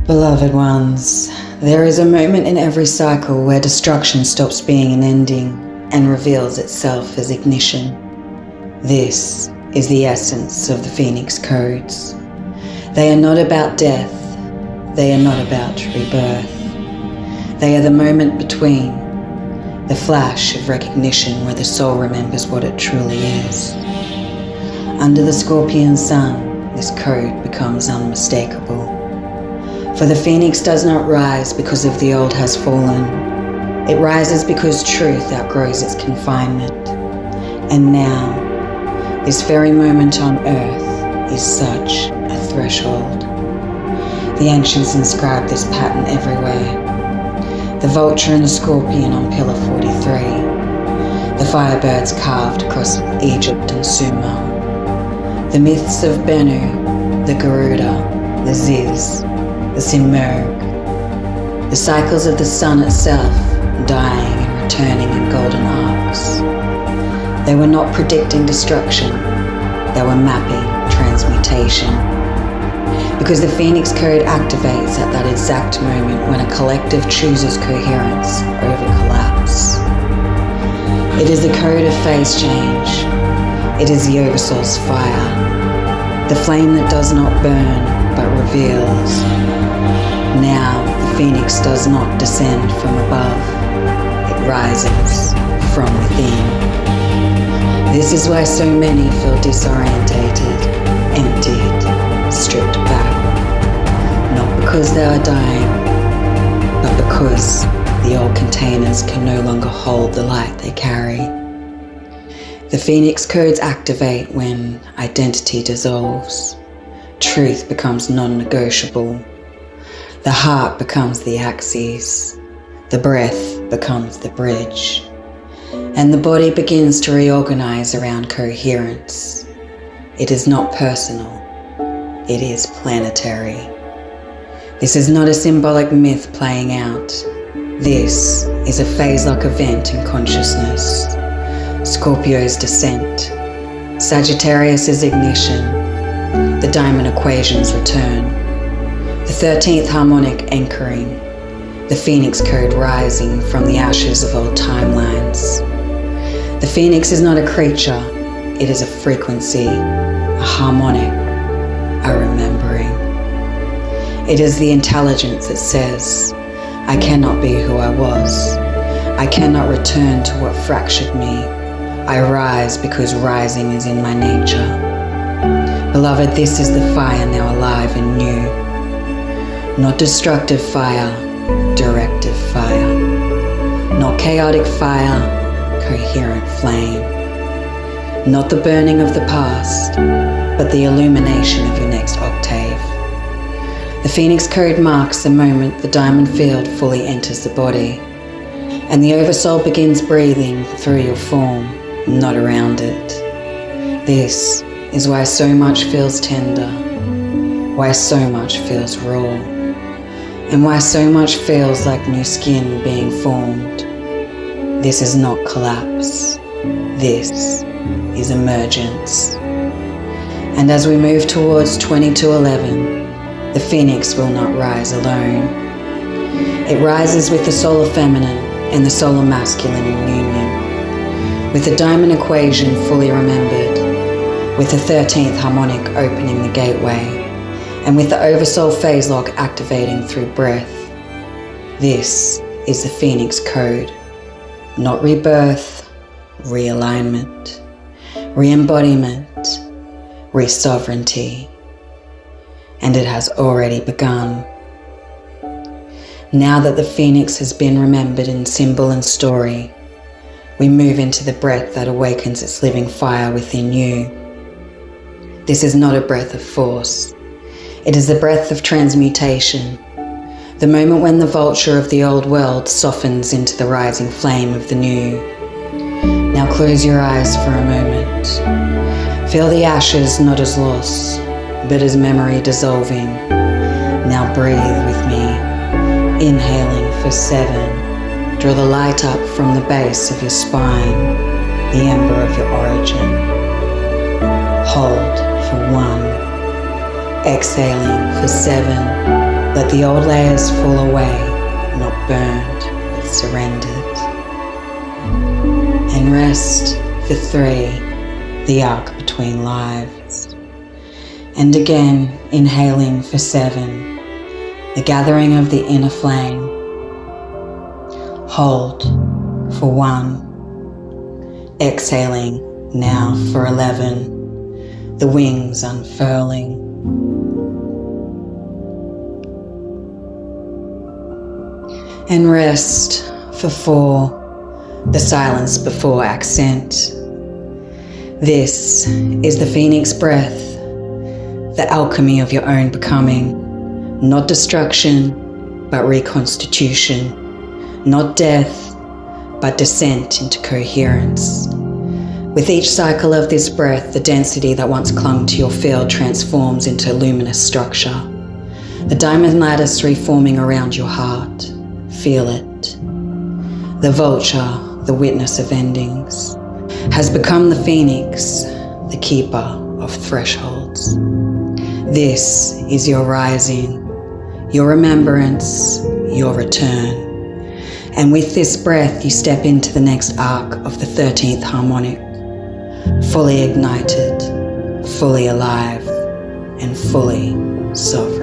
Beloved ones, there is a moment in every cycle where destruction stops being an ending and reveals itself as ignition. This is the essence of the Phoenix Codes. They are not about death. They are not about rebirth. They are the moment between, the flash of recognition where the soul remembers what it truly is. Under the Scorpion sun, this code becomes unmistakable. For the Phoenix does not rise because of the old has fallen. It rises because truth outgrows its confinement. And now, this very moment on earth is such a threshold. The ancients inscribed this pattern everywhere. The vulture and the scorpion on pillar 43. The firebirds carved across Egypt and Sumer. The myths of Bennu, the Garuda, the Ziz, the Simurgh, the cycles of the sun itself, dying and returning in golden arcs. They were not predicting destruction, they were mapping transmutation. Because the Phoenix Code activates at that exact moment when a collective chooses coherence over collapse. It is the code of phase change. It is the Oversoul's fire, the flame that does not burn but reveals. Now the Phoenix does not descend from above, it rises from within. This is why so many feel disorientated, emptied, stripped back. Not because they are dying, but because the old containers can no longer hold the light they carry. The Phoenix Codes activate when identity dissolves. Truth becomes non-negotiable. The heart becomes the axis. The breath becomes the bridge. And the body begins to reorganize around coherence. It is not personal. It is planetary. This is not a symbolic myth playing out. This is a phase-lock event in consciousness. Scorpio's descent. Sagittarius's ignition. The diamond equations return. The 13th harmonic anchoring. The Phoenix Code rising from the ashes of old timelines. The Phoenix is not a creature, it is a frequency, a harmonic, a remembering. It is the intelligence that says, I cannot be who I was. I cannot return to what fractured me. I rise because rising is in my nature. Beloved, this is the fire now alive and new. Not destructive fire, directive fire. Not chaotic fire, coherent flame. Not the burning of the past, but the illumination of your next octave. The Phoenix Code marks the moment the diamond field fully enters the body, and the Oversoul begins breathing through your form, not around it. This is why so much feels tender, why so much feels raw, and why so much feels like new skin being formed. This is not collapse. This is emergence. And as we move towards 2211, the Phoenix will not rise alone. It rises with the solar feminine and the solar masculine in union, with the diamond equation fully remembered, with the 13th harmonic opening the gateway, and with the Oversoul phase lock activating through breath. This is the Phoenix Code. Not rebirth, realignment, re-embodiment, re-sovereignty. And it has already begun. Now that the Phoenix has been remembered in symbol and story, we move into the breath that awakens its living fire within you. This is not a breath of force. It is the breath of transmutation, the moment when the vulture of the old world softens into the rising flame of the new. Now close your eyes for a moment. Feel the ashes not as loss, but as memory dissolving. Now breathe with me, inhaling for 7. Draw the light up from the base of your spine, the ember of your origin. Hold for 1. Exhaling for 7. Let let the old layers fall away, not burned, but surrendered. And rest for 3, the arc between lives. And again, inhaling for 7, the gathering of the inner flame. Hold for 1. Exhaling now for 11, the wings unfurling. And rest for 4, the silence before accent. This is the Phoenix breath, the alchemy of your own becoming. Not destruction, but reconstitution. Not death, but descent into coherence. With each cycle of this breath, the density that once clung to your field transforms into luminous structure. The diamond lattice reforming around your heart. Feel it. The vulture, the witness of endings, has become the phoenix, the keeper of thresholds. This is your rising, your remembrance, your return. And with this breath, you step into the next arc of the 13th harmonic, fully ignited, fully alive, and fully sovereign.